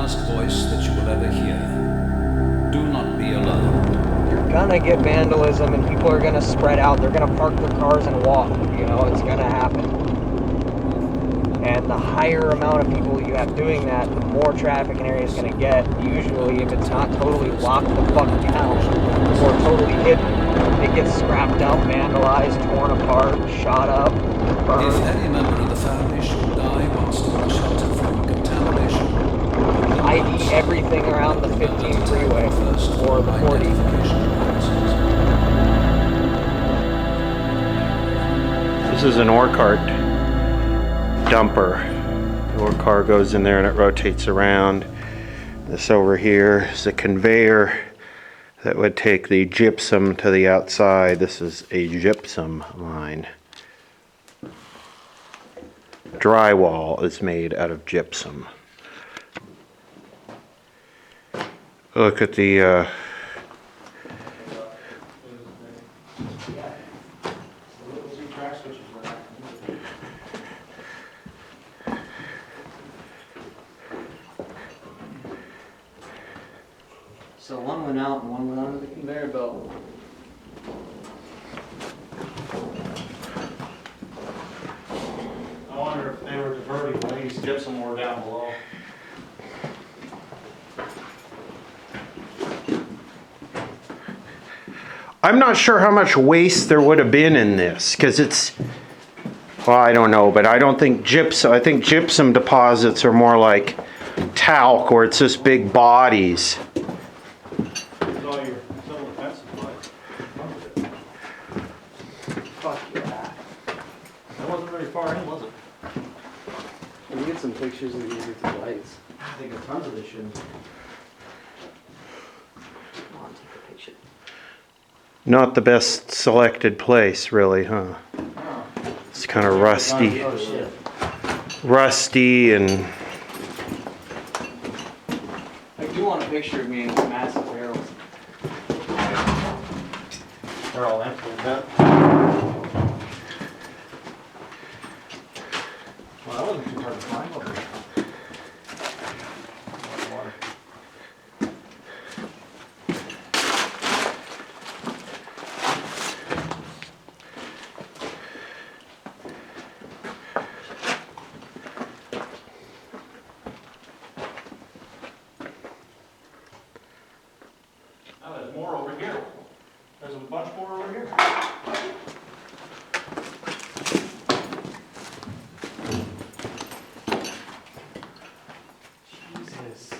last voice that you will ever hear. Do not be alarmed. You're gonna get vandalism and people are gonna spread out. They're gonna park their cars and walk. You know, it's gonna happen. And the higher amount of people you have doing that, the more traffic an area is gonna get. Usually, if it's not totally locked the fuck down or totally hidden, it gets scrapped up, vandalized, torn apart, shot up, burned. If any member of the family should die whilst in the shelter from contamination, i.e. everything around the 15 freeway or the 40. This is an ore cart dumper. The ore car goes in there and it rotates around. This over here is a conveyor that would take the gypsum to the outside. This is a gypsum line. Drywall is made out of gypsum. Look at the So one went out and one went onto the conveyor belt. I wonder if they were diverting waste gypsum ore down below. I'm not sure how much waste there would have been in this, because it's, well, I don't know, but I don't think gypsum, I think gypsum deposits are more like talc, where it's just big bodies. It's all your civil defensive lights. Fuck yeah. That wasn't very far in, was it? Can we get some pictures of these with the lights? I think there's tons of this shit. Come on, take a picture. Not the best selected place, really, huh? It's kind of rusty. Oh shit. Rusty and I do want a picture of me in these massive barrels. They're all empty, that. Well, that wasn't too hard to find over there. Water. There's more over here. There's a bunch more over here. Jesus.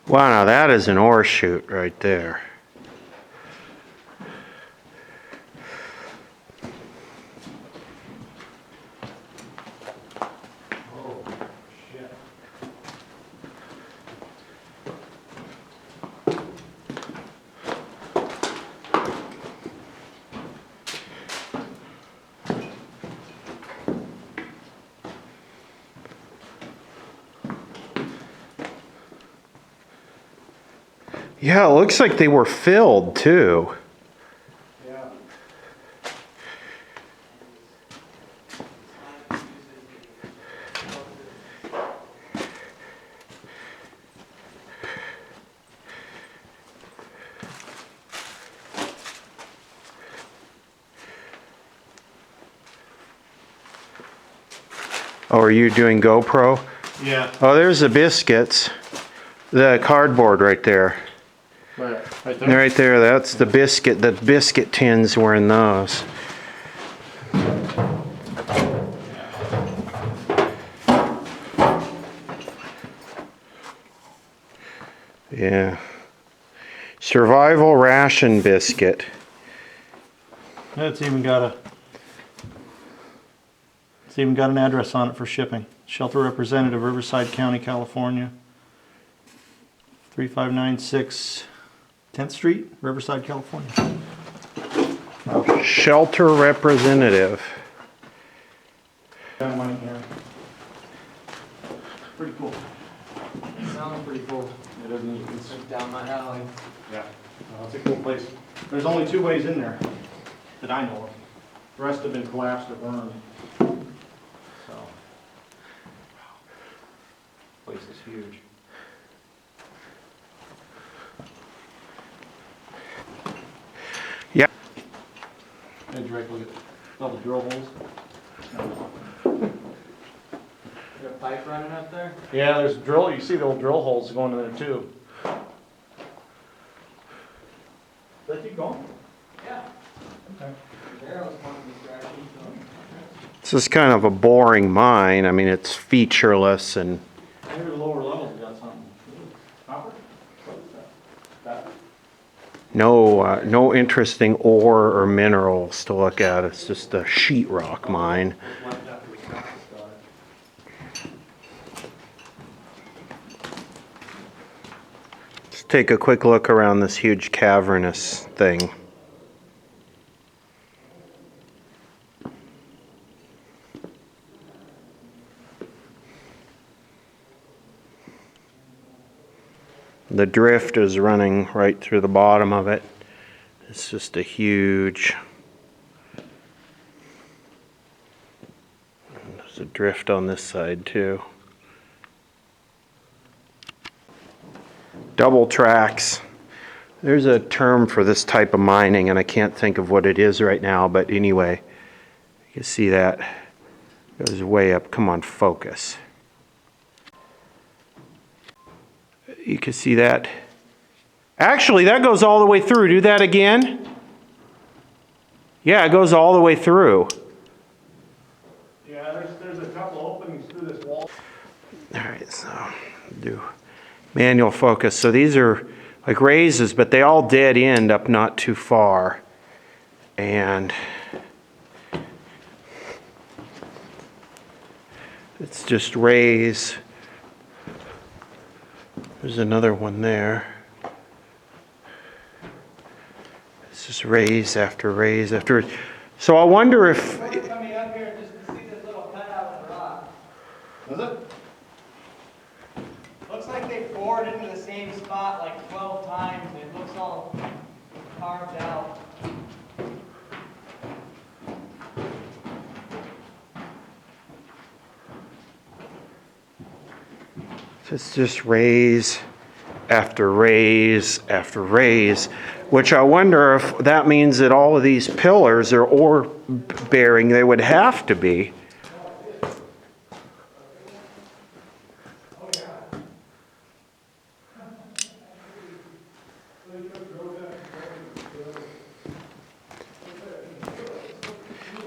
wow, now that is an ore chute right there. Oh, shit. Yeah, it looks like they were filled too. Yeah. Oh, are you doing GoPro? Yeah. Oh, there's the biscuits. The cardboard right there. Right Right there, that's the biscuit tins were in those. Yeah. Survival ration biscuit. It's even got an address on it for shipping. Shelter representative, Riverside County, California. 3596 10th Street, Riverside, California. Shelter representative. Got money here. Pretty cool. Sounds pretty cool. It isn't. It's down my alley. Yeah. It's a cool place. There's only 2 ways in there that I know of. The rest have been collapsed or burned. So, place is huge. Yeah. Hey, Drake, look at all the drill holes. Is there a pipe running up there? Yeah, there's drill. You see the old drill holes going in there too. Let you go. Yeah. Okay. Arrows want to be scratchy, so. This is kind of a boring mine. I mean, it's featureless and Maybe the lower levels got something. Copper? That? no interesting ore or minerals to look at. It's just a sheetrock mine. Left after we got it. Let's take a quick look around this huge cavernous thing. The drift is running right through the bottom of it. It's just a huge... There's a drift on this side too. Double tracks. There's a term for this type of mining and I can't think of what it is right now, but anyway, you can see that goes way up. Come on, focus. You can see that. Actually, that goes all the way through. Do that again. Yeah, it goes all the way through. Yeah, there's a couple openings through this wall. All right, so do manual focus. So these are like raises, but they all dead end up not too far. And it's just raise. There's another one there. It's just raise after raise after. So I wonder if. Coming up here just to see this little cutout in the rock. Is it? Looks like they bored into the same spot like 12 times. It looks all carved out. It's just raise after raise after raise, which I wonder if that means that all of these pillars are ore bearing. They would have to be.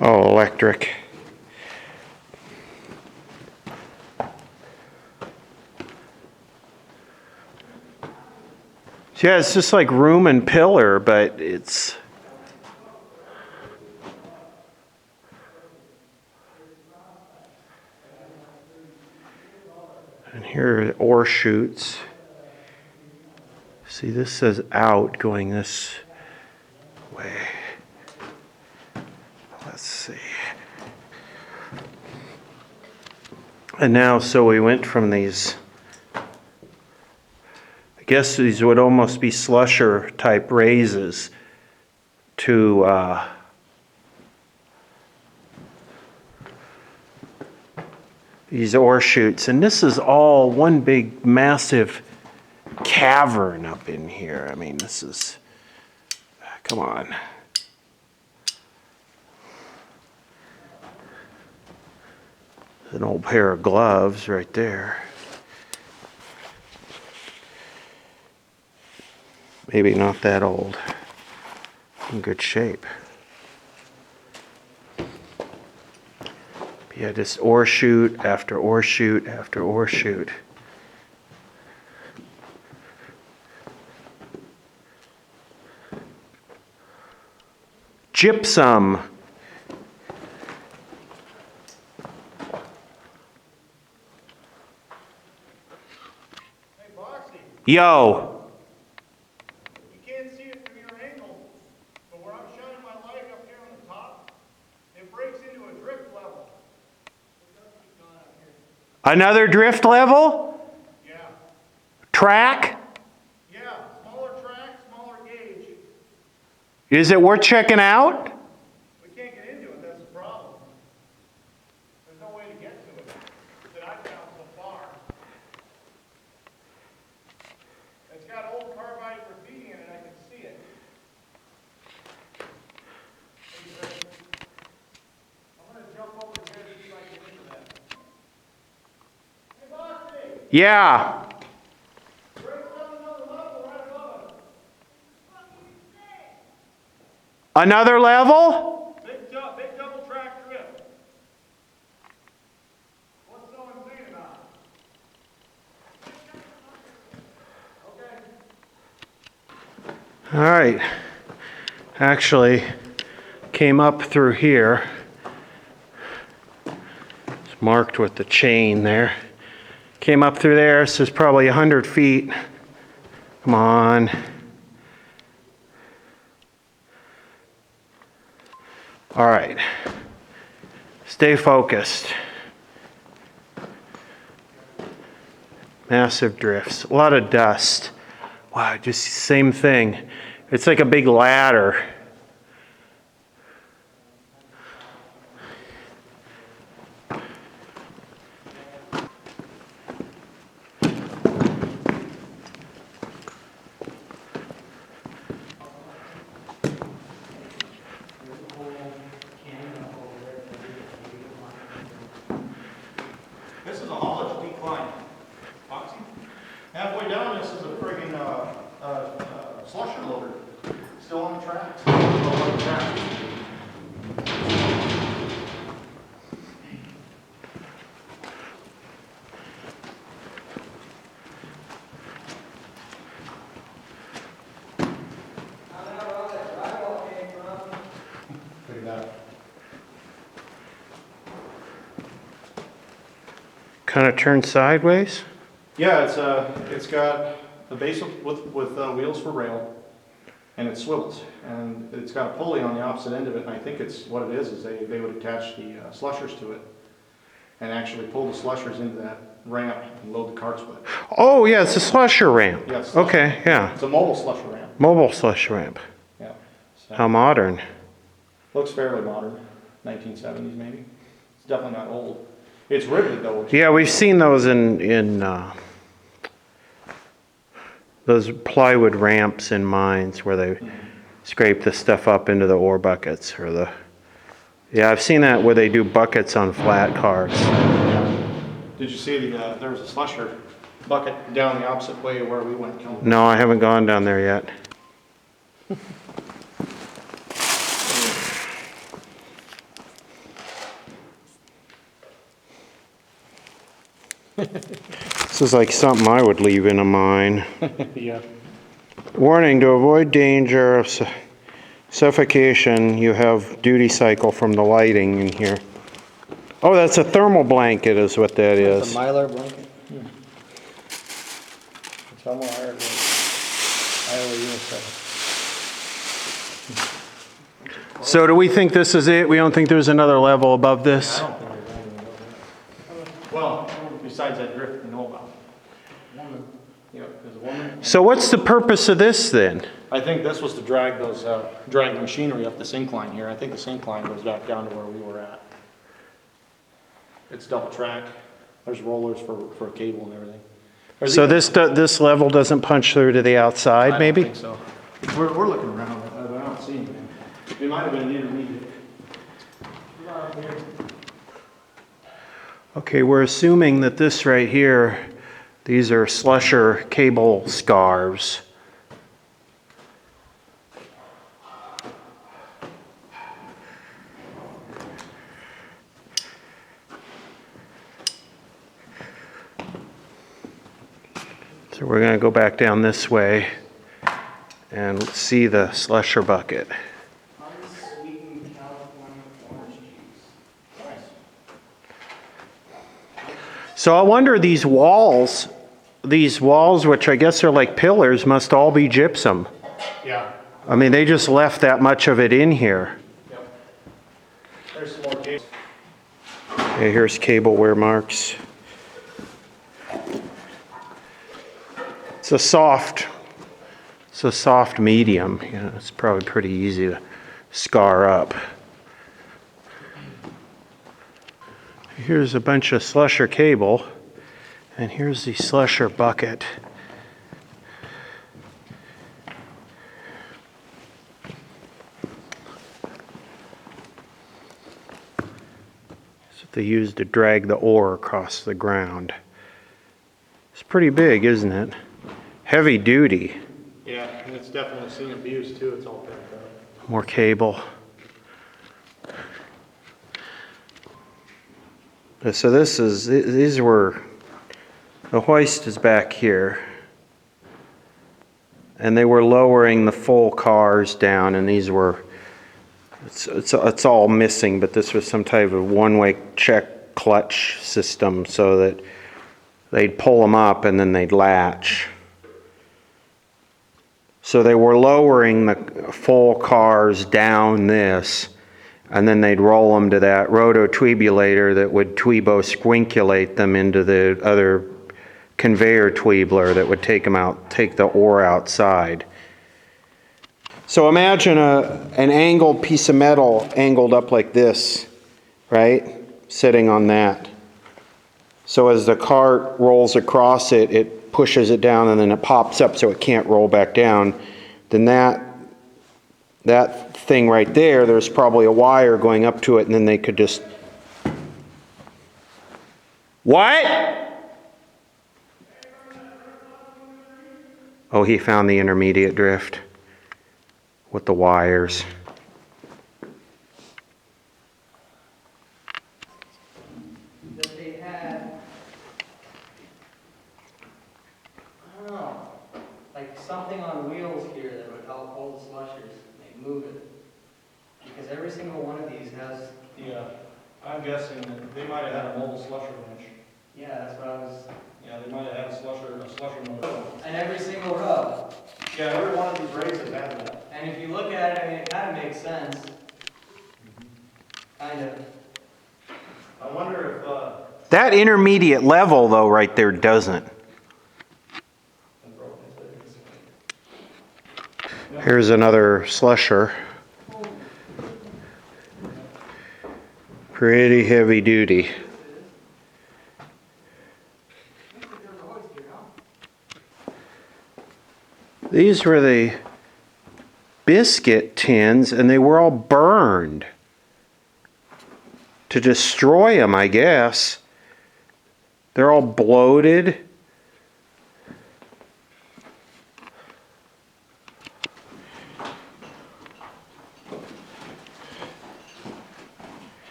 Oh, electric. Yeah, it's just like room and pillar, but it's... And here are ore chutes. See, this says out going this way. Let's see. And now, so we went from these... I guess these would almost be slusher type raises to these ore chutes. And this is all one big massive cavern up in here. I mean, this is, come on. An old pair of gloves right there. Maybe not that old. In good shape. Yeah, just ore chute after ore chute after ore chute. Gypsum. Hey, Boxy, Yo. you can't see it from your angle, but where I'm shining my light up here on the top, it breaks into a drift level. Another drift level? Yeah. Track? Yeah, smaller track, smaller gauge. Is it worth checking out? We can't get into it, that's the problem. There's no way to get to it that I've found so far. It's got old carbide graffiti in it, I can see it. I'm gonna jump over here to see if I can get into that. Hey, Bossy! Yeah. Break down another level right above us. Another level? Big double track drift. What's someone saying about it? Okay. All right. Actually, came up through here. It's marked with the chain there. Came up through there. This is probably 100 feet. Come on. All right. Stay focused. Massive drifts. A lot of dust. Wow, just same thing. It's like a big ladder. This is a haulage decline. Foxy. Halfway down, this is a friggin' slusher loader. Still on the tracks. Still on the tracks. Look at that. Kind of turn sideways. Yeah, it's got the base with wheels for rail, and it swivels, and it's got a pulley on the opposite end of it. And I think it's what it is they would attach the slushers to it, and actually pull the slushers into that ramp and load the carts with it. Oh, yeah, it's a slusher ramp. Yeah, it's a slusher Okay, ramp. yeah. It's a mobile slusher ramp. Mobile slush ramp. Yeah. So, How modern. looks fairly modern, 1970s maybe. It's definitely not old. It's riveted though. Which Yeah, we've seen those in those plywood ramps in mines where they scrape the stuff up into the ore buckets or the. Yeah, I've seen that where they do buckets on flat cars. Did you see there was a slusher bucket down the opposite way where we went? No, I haven't gone down there yet. This is like something I would leave in a mine. Yeah. Warning, to avoid danger of suffocation, you have duty cycle from the lighting in here. Oh, that's a thermal blanket is what that It's is. a Mylar blanket. It's almost Iowa USA. So do we think this is it? We don't think there's another level above this? I don't think there's anything over there. Well, besides that drift we know about. Woman. Yeah, there's a woman. So what's the purpose of this then? I think this was to drag those, drag the machinery up this incline here. I think this incline goes back down to where we were at. It's double track. There's rollers for a cable and everything. So this level doesn't punch through to the outside, maybe? I don't think so. We're looking around, but I don't see anything. It might have been intermediate. Okay, we're assuming that this right here, these are slusher cable scarves. So we're going to go back down this way and see the slusher bucket. Unsweetened California orange juice. So I wonder these walls, which I guess are like pillars, must all be gypsum. Yeah. I mean, they just left that much of it in here. Yep. There's some more cable. Okay, here's cable wear marks. It's a soft It's a soft medium, you know, it's probably pretty easy to scar up. Here's a bunch of slusher cable, and here's the slusher bucket. That's what they use to drag the ore across the ground. It's pretty big, isn't it? Heavy duty. Yeah, and it's definitely seen abuse too, it's all bent up. More cable. So these were, the hoist is back here. And they were lowering the full cars down, and these were, it's all missing, but this was some type of one-way check clutch system so that they'd pull them up and then they'd latch. So they were lowering the full cars down this, and then they'd roll them to that rototubulator that would squinculate them into the other conveyor tweebler that would take them out, take the ore outside. So imagine an angled piece of metal angled up like this, right? Sitting on that. So as the cart rolls across it, it pushes it down and then it pops up so it can't roll back down. Then that thing right there, there's probably a wire going up to it, and then they could just... What? Oh, he found the intermediate drift with the wires. That they had, I don't know, like something on wheels here that would help hold the slushers, like move it. Because every single one of these has, Yeah, I'm guessing that they might have had a mobile slusher winch. yeah, that's what I was, Yeah, they might have had a slusher motor. and every single row. Yeah, every one of these races had that. And if you look at it, I mean, it kind of makes sense. Kind of. I wonder if, That intermediate level, though, right there doesn't. Here's another slusher. Pretty heavy duty. These were the biscuit tins, and they were all burned to destroy them, I guess. They're all bloated.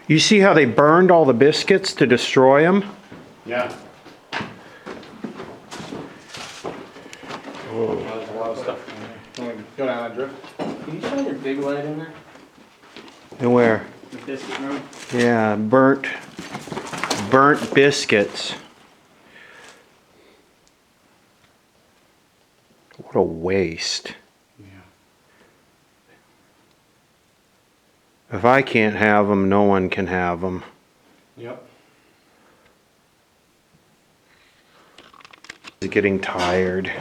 You see how they burned all the biscuits to destroy them? yeah. Oh, there's a lot of stuff in there. Can we go down that drift? Can you shine your big light in there? And where? The biscuit room? Yeah, burnt biscuits. What a waste. Yeah. If I can't have them, no one can have them. Yep. It's getting tired.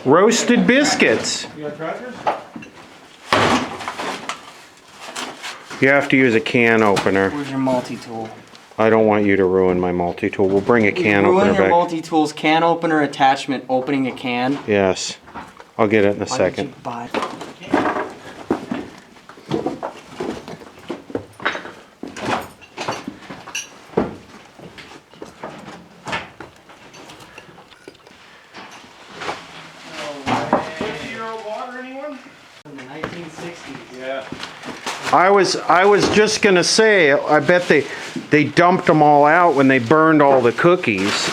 Roasted biscuits. You got tractors? You have to use a can opener. Where's your multi-tool? I don't want you to ruin my multi-tool. We'll bring a can opener Ruin your back. multi-tool's can opener attachment, opening a can. Yes. I'll get it in a Why second. did you buy in the 1960s? Yeah. I was just gonna say, I bet they dumped them all out when they burned all the cookies.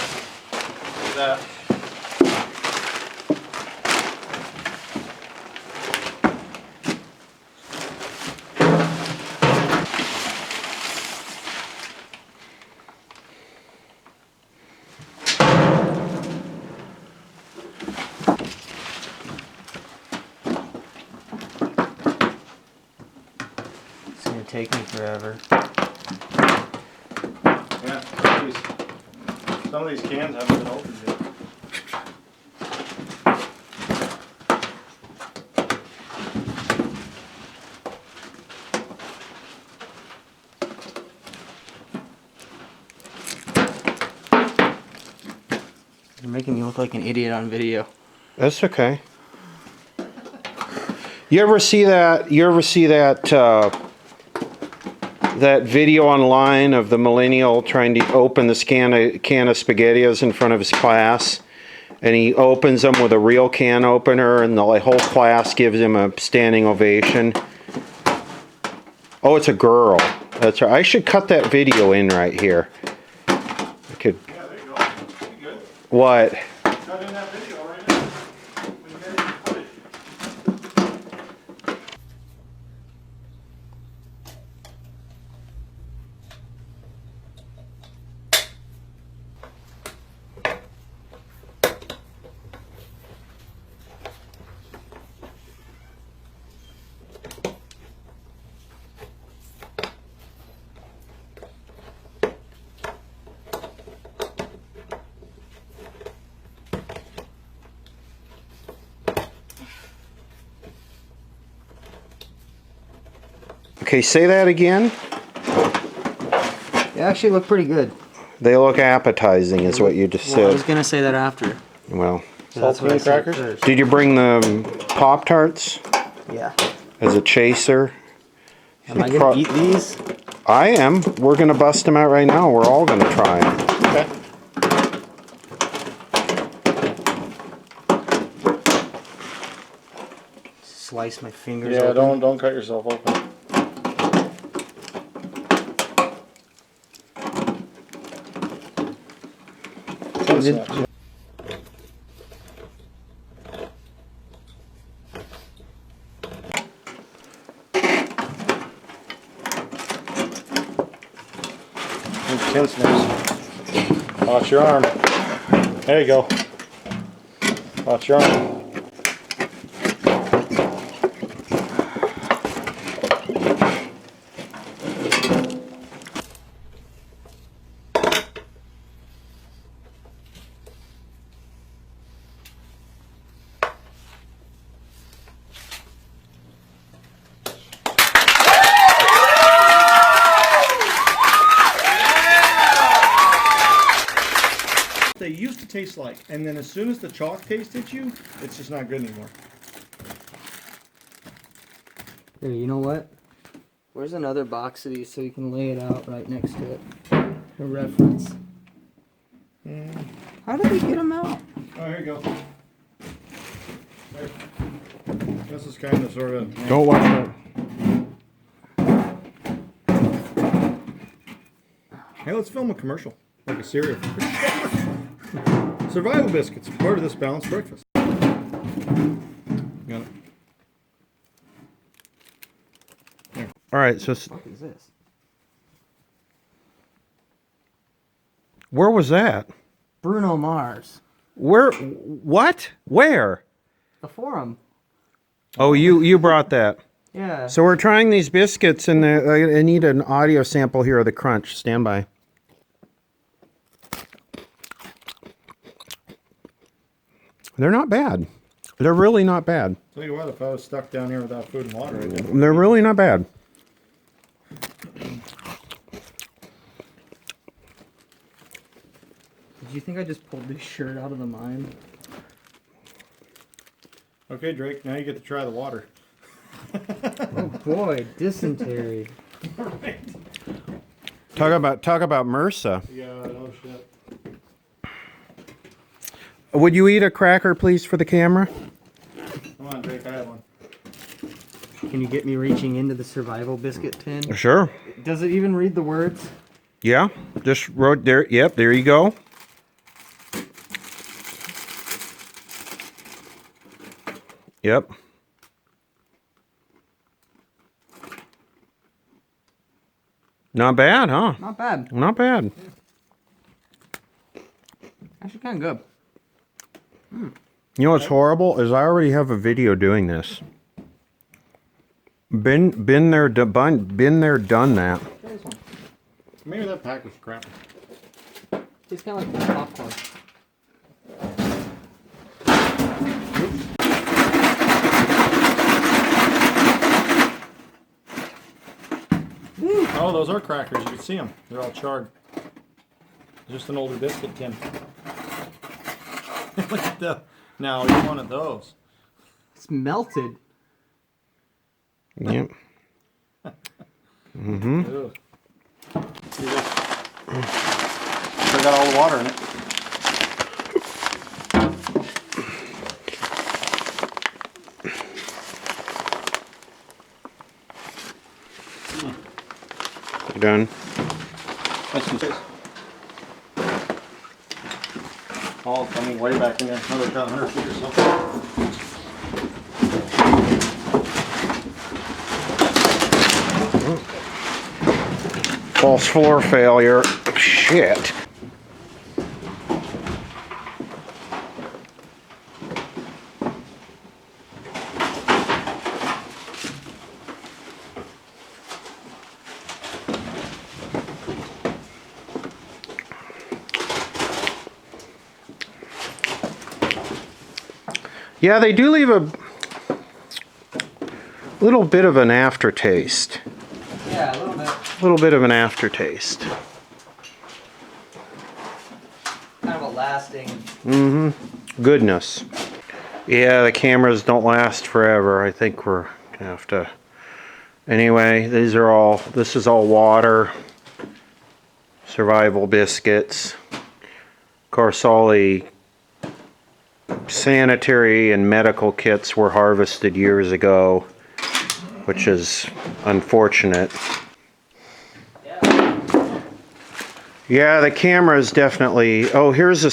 That. would take me forever. Yeah, some of these cans haven't been opened yet. You're making me look like an idiot on video. That's okay. You ever see that? That video online of the millennial trying to open this can of SpaghettiOs in front of his class, and he opens them with a real can opener, and the whole class gives him a standing ovation. Oh, it's a girl. That's right. I should cut that video in right here. I could. Yeah, there you go. Pretty good. What? Cut in that video right now. We can get it footage. Okay, say that again. They actually look pretty good. They look appetizing, is what you just Well, I was said. gonna say that after. Well, That's what I Saltine said crackers? first. did you bring the Pop-Tarts Yeah. as a chaser? Am I gonna eat these? I am. We're gonna bust them out right now. We're all gonna try them. Okay. Slice my fingers Yeah, open. don't cut yourself open. Did- Tin snips. Watch your arm. There you go. Watch your arm. They used to taste like, and then as soon as the chalk taste hits you, it's just not good anymore. Here, you know what? Where's another box of these so you can lay it out right next to it for reference? How did we get them out? Oh, here you go. There. This is kind of sort of. Don't watch that. Hey, let's film a commercial, like a cereal. Survival biscuits, part of this balanced breakfast. Got it. There. All right. So, What is this? where was that? Bruno Mars. Where? What? Where? The forum. Oh, you brought that. Yeah. So we're trying these biscuits, and I need an audio sample here of the crunch. Stand by. They're not bad. They're really not bad. Tell you what, if I was stuck down here without food and water, I'd be- They're really not bad. Did you think I just pulled this shirt out of the mine? Okay, Drake, now you get to try the water. Oh boy, dysentery. Talk about MRSA. Yeah, no shit. Would you eat a cracker, please, for the camera? Come on, Drake, I have one. Can you get me reaching into the survival biscuit tin? Sure. Does it even read the words? Yeah. Just wrote there. Yep. There you go. Yep. Not bad, huh? Not bad. Not bad. Actually kind of good. You know what's horrible is I already have a video doing this. Been there, done that. Maybe that pack was crap. It's kind of like popcorn. Oh, those are crackers. You can see them. They're all charred. Just an older biscuit tin. Look at that. Now, you wanted those. It's melted. Yep. Mm-hmm. Ew. See this? Still got all the water in it. You done? That's some fish. All, I mean, way back in there. Another 100 feet or something. False floor failure. Shit. Yeah, they do leave a little bit of an aftertaste. Yeah, a little bit. A little bit of an aftertaste. Kind of a lasting. Mm-hmm. Goodness. Yeah, the cameras don't last forever. I think we're gonna have to. Anyway, this is all water. Survival biscuits. Of course, all the sanitary and medical kits were harvested years ago, which is unfortunate. Yeah, the camera is definitely. Oh, here's a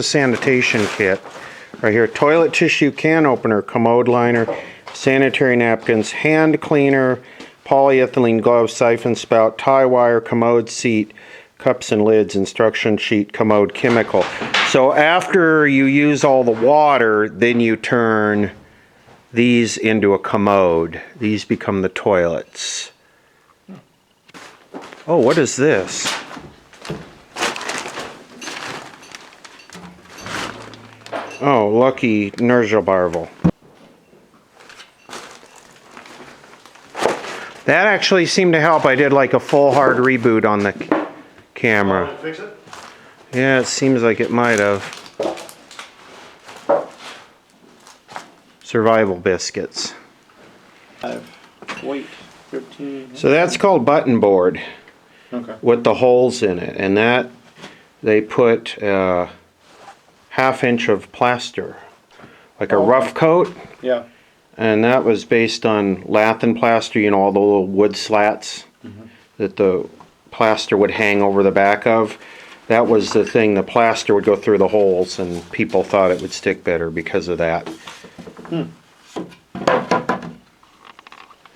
sanitation kit right here. Toilet tissue can opener, commode liner, sanitary napkins, hand cleaner, polyethylene glove, siphon spout, tie wire, commode seat, cups and lids, instruction sheet, commode chemical. So after you use all the water, then you turn these into a commode. These become the toilets. Oh, what is this? Oh, lucky Nerjabarvel. That actually seemed to help. I did like a full hard reboot on the camera. Fix it? Yeah, it seems like it might have. Survival biscuits. Weight 15. So that's called button board. Okay. With the holes in it, and that they put a half-inch of plaster, like a rough coat, Yeah. and that was based on lath and plaster. You know, all the little wood slats that the plaster would hang over the back of. That was the thing. The plaster would go through the holes, and people thought it would stick better because of that.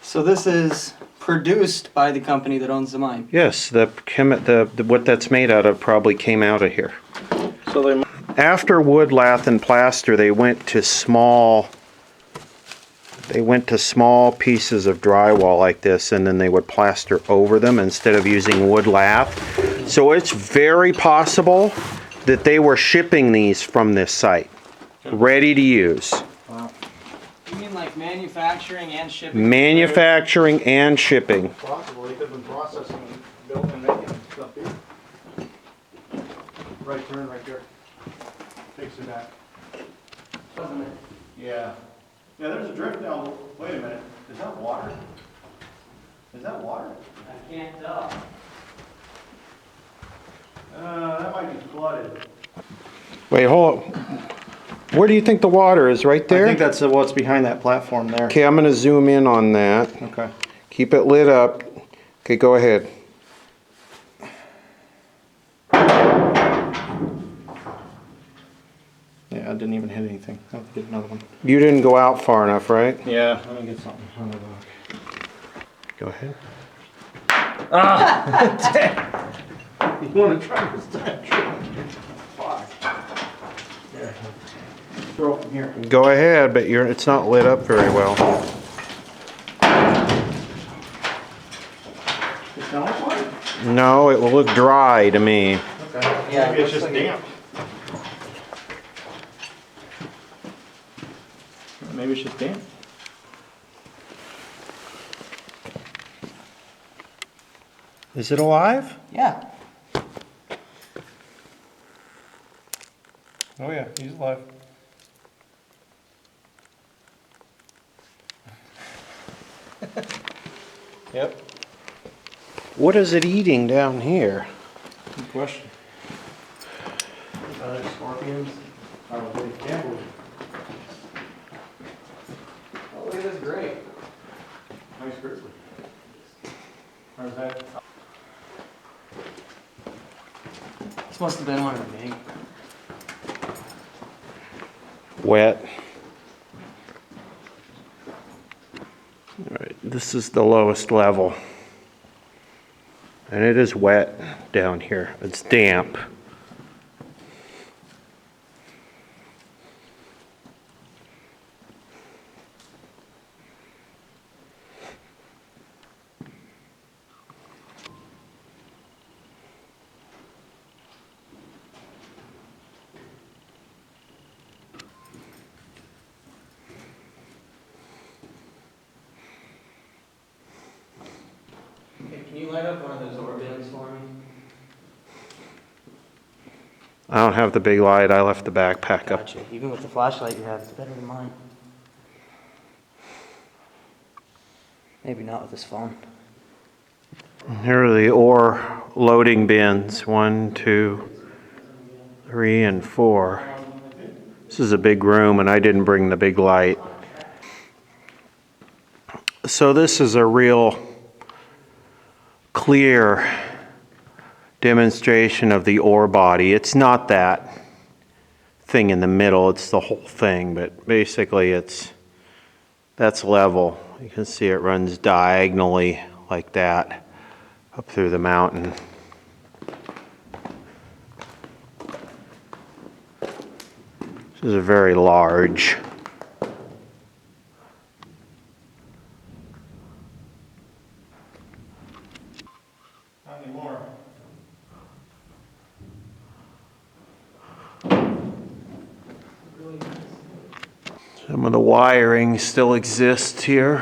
So this is produced by the company that owns the mine. Yes, the what that's made out of probably came out of here. So they. After wood, lath, and plaster, they went to small pieces of drywall like this, and then they would plaster over them instead of using wood lath. So it's very possible that they were shipping these from this site, ready to use. Wow. You mean like manufacturing and shipping? Manufacturing and shipping. Possible. They could have been processing, building, and making stuff here. Right turn right there. Takes it back. Doesn't it? Yeah. Yeah, there's a drift down. Wait a minute. Is that water? Is that water? I can't tell. That might be flooded. Wait, hold on. Where do you think the water is? Right there? I think that's what's behind that platform there. Okay, I'm going to zoom in on that. Okay. Keep it lit up. Okay, go ahead. Yeah, I didn't even hit anything. I'll have to get another one. You didn't go out far enough, right? Yeah, let me get something. I'll have a look. Go ahead. You want to try this time? Fuck. Here. Throw it from here. Go ahead, but it's not lit up very well. smell like it? No, it will look dry to me. Okay. Yeah, Maybe it it's just looks like damp. Maybe it's just damp. Is it alive? Yeah. Oh yeah, he's alive. Yep. What is it eating down here? Good question. Scorpions. Probably gambled. Oh, look at this grape. Nice grizzly. Where's that? This must have been one of the big. Wet. All right, this is the lowest level. And it is wet down here. It's damp. Hey, can you light up one of those orbits for me? I don't have the big light. I left the backpack up. Gotcha. Even with the flashlight you have, it's better than mine. Maybe not with this phone. Here are the ore loading bins. 1, 2, 3, and 4. This is a big room, and I didn't bring the big light. So this is a real clear demonstration of the ore body. It's not that thing in the middle, it's the whole thing, but basically that's level. You can see it runs diagonally like that up through the mountain. This is a very large. Not anymore. Some of the wiring still exists here.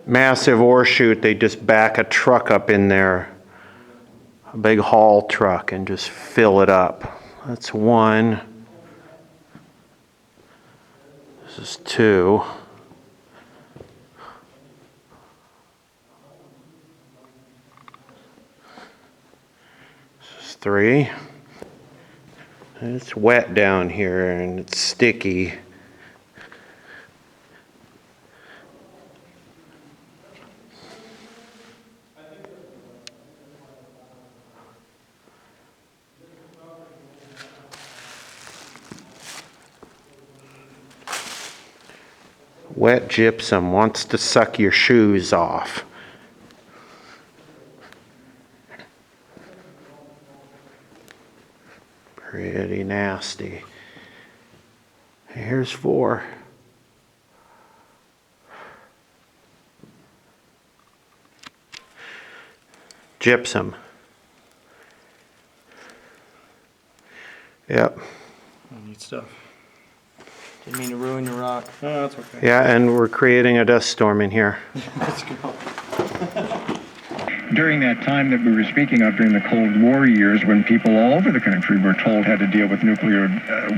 Massive ore chute, they just back a truck up in there, a big haul truck, and just fill it up. That's 1. This is 2. This is 3. And it's wet down here and it's sticky. Wet gypsum wants to suck your shoes off. Pretty nasty. Here's 4. Gypsum. Yep. Neat stuff. Didn't mean to ruin your rock. Oh, that's okay. Yeah, and we're creating a dust storm in here. Let's go. During that time that we were speaking of, during the Cold War years, when people all over the country were told how to deal with nuclear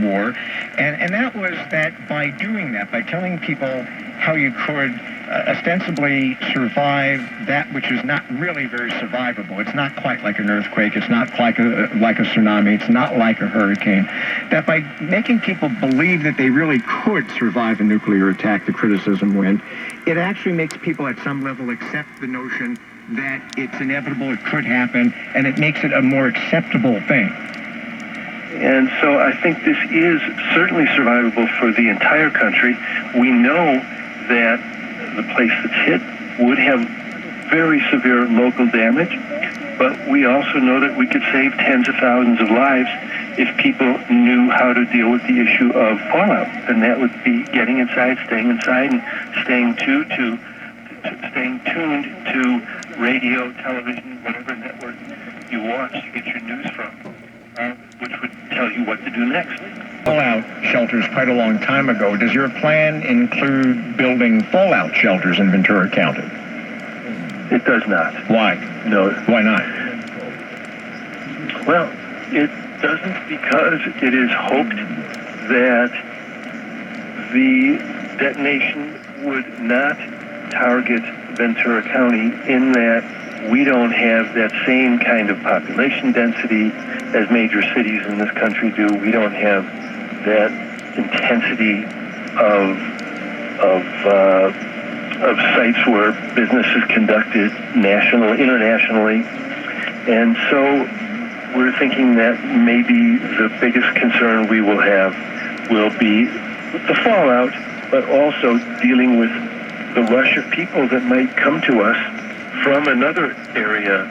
war, and that was that by doing that, by telling people how you could ostensibly survive that which is not really very survivable. It's not quite like an earthquake. It's not like a tsunami. It's not like a hurricane. That by making people believe that they really could survive a nuclear attack, the criticism went, it actually makes people at some level accept the notion that it's inevitable, it could happen, and it makes it a more acceptable thing. And so I think this is certainly survivable for the entire country. We know that the place that's hit would have very severe local damage. but we also know that we could save tens of thousands of lives if people knew how to deal with the issue of fallout. And that would be getting inside, and staying tuned to radio, television, whatever network you watch to get your news from, which would tell you what to do next. Fallout shelters quite a long time ago. Does your plan include building fallout shelters in Ventura County? It does not. Why? No. Why not? Well, it doesn't because it is hoped that the detonation would not target Ventura County in that we don't have that same kind of population density as major cities in this country do. We don't have that intensity of sites where business is conducted internationally. And so we're thinking that maybe the biggest concern we will have will be the fallout, but also dealing with the rush of people that might come to us from another area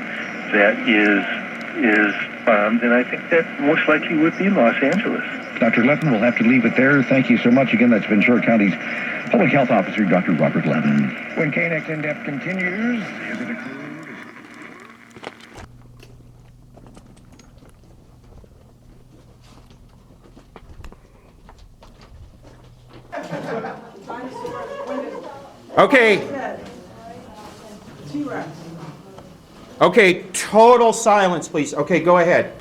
that is bombed, and I think that most likely would be Los Angeles. Dr. Levin, we'll have to leave it there. Thank you so much. Again, that's Ventura County's Public Health Officer, Dr. Robert Levin. When KNX In-Depth continues, is it a clue? Okay. Okay, total silence, please. Okay, go ahead.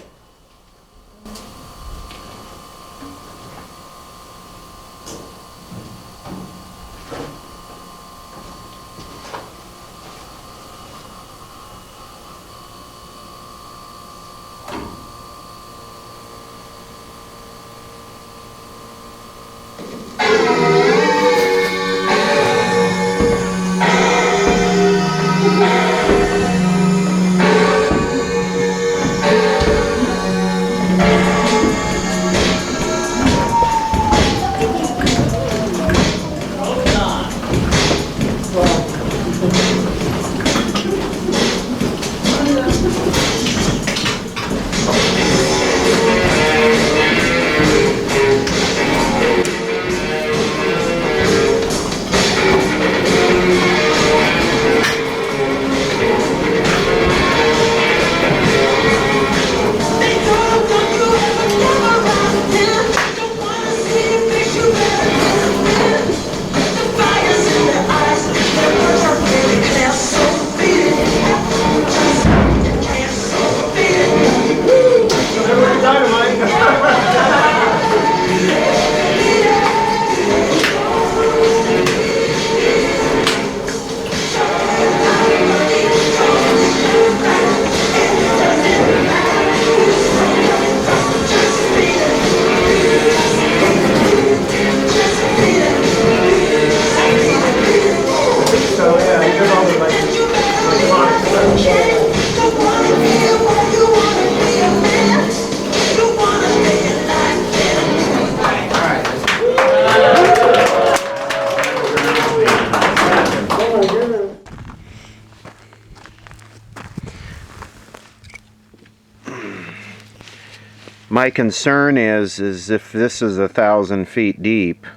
My concern is if this is 1,000 feet deep.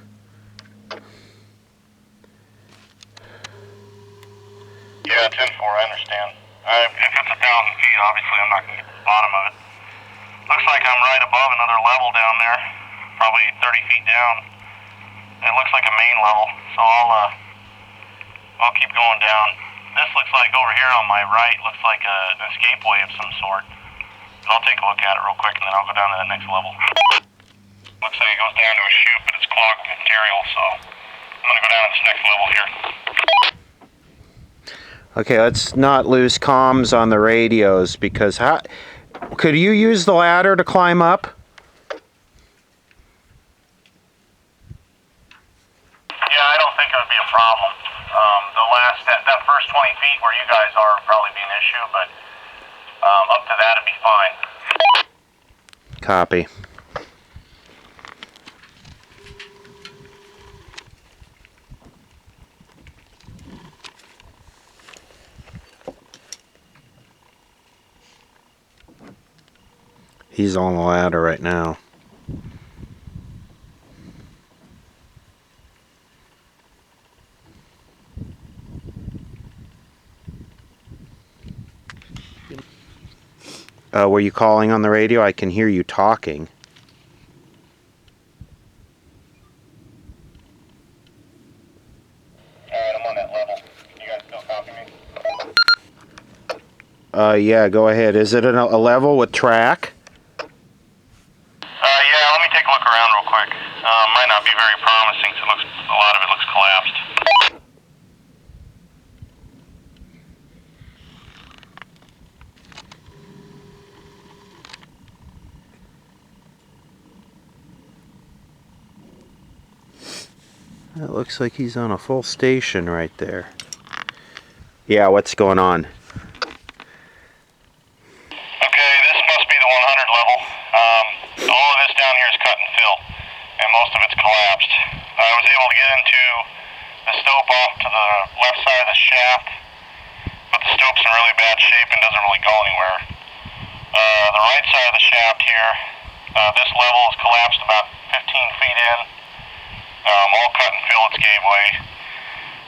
Yeah, 10-4, I understand. If it's 1,000 feet, obviously I'm not going to get to the bottom of it. Looks like I'm right above another level down there, probably 30 feet down. It looks like a main level, so I'll keep going down. This looks like over here on my right, looks like an escapeway of some sort. But I'll take a look at it real quick and then I'll go down to that next level. Looks like it goes down to a chute, but it's clogged with material, so I'm going to go down to this next level here. Okay, let's not lose comms on the radios, because could you use the ladder to climb up? Yeah, I don't think it would be a problem. That first 20 feet where you guys are would probably be an issue, but up to that it'd be fine. Copy. He's on the ladder right now. Were you calling on the radio? I can hear you talking. Alright, I'm on that level. You guys still copy me? Yeah, go ahead. Is it a level with track? Yeah, let me take a look around real quick. Might not be very promising, so a lot of it looks collapsed. It looks like he's on a full station right there. Yeah, what's going on? Okay, this must be the 100 level. All of this down here is cut and fill, and most of it's collapsed. I was able to get into the stope off to the left side of the shaft, but the stope's in really bad shape and doesn't really go anywhere. The right side of the shaft here, this level is collapsed about 15 feet in. All cut and fill, it's gave way.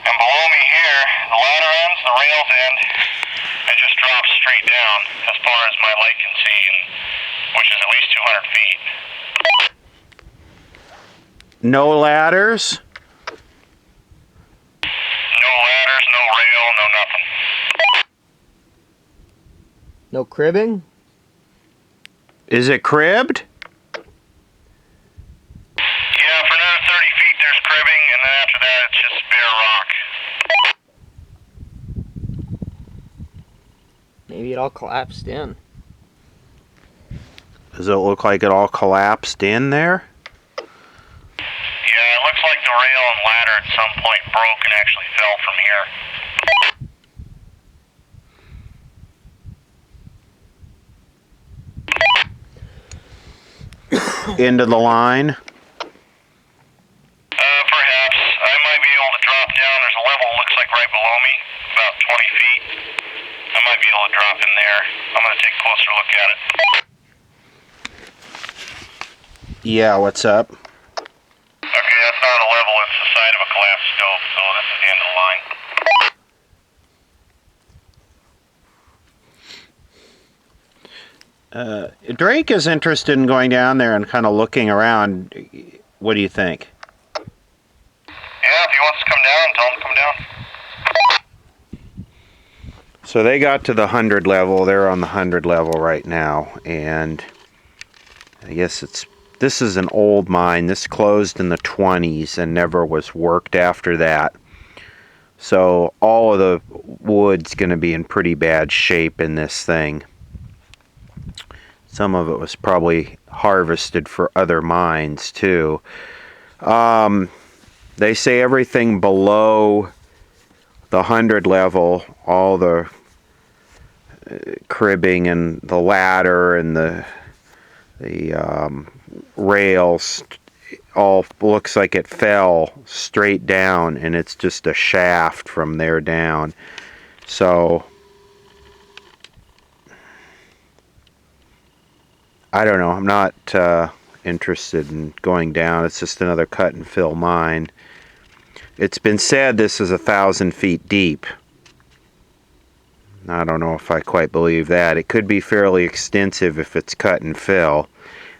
And below me here, the ladder ends, the rails end, it just drops straight down as far as my light can see, which is at least 200 feet. No ladders? No ladders, no rail, no nothing. No cribbing? Yeah, Is it cribbed? for another 30 feet there's cribbing, and then after that it's just bare rock. Maybe it all collapsed in. Does it look like it all collapsed in there? Yeah, it looks like the rail and ladder at some point broke and actually fell from here. Into the line? Perhaps. I might be able to drop down. There's a level that looks like right below me, about 20 feet. I might be able to drop in there. I'm going to take a closer look at it. Yeah, what's up? Okay, that's not a level. It's the side of a collapsed stove, so this is the end of the line. Drake is interested in going down there and kind of looking around. What do you think? Yeah, if he wants to come down, tell him to come down. So they got to the 100 level. They're on the 100 level right now, and I guess this is an old mine. This closed in the 20s and never was worked after that. So all of the wood's going to be in pretty bad shape in this thing. Some of it was probably harvested for other mines too. They say everything below the 100 level, all the cribbing and the ladder and the rails, all looks like it fell straight down, and it's just a shaft from there down. So I don't know. I'm not interested in going down. It's just another cut and fill mine. It's been said this is 1,000 feet deep. I don't know if I quite believe that. It could be fairly extensive if it's cut and fill.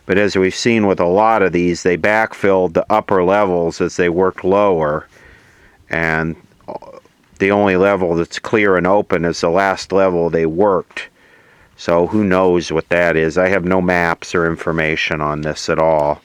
But as we've seen with a lot of these, they backfilled the upper levels as they worked lower. And the only level that's clear and open is the last level they worked. So who knows what that is. I have no maps or information on this at all.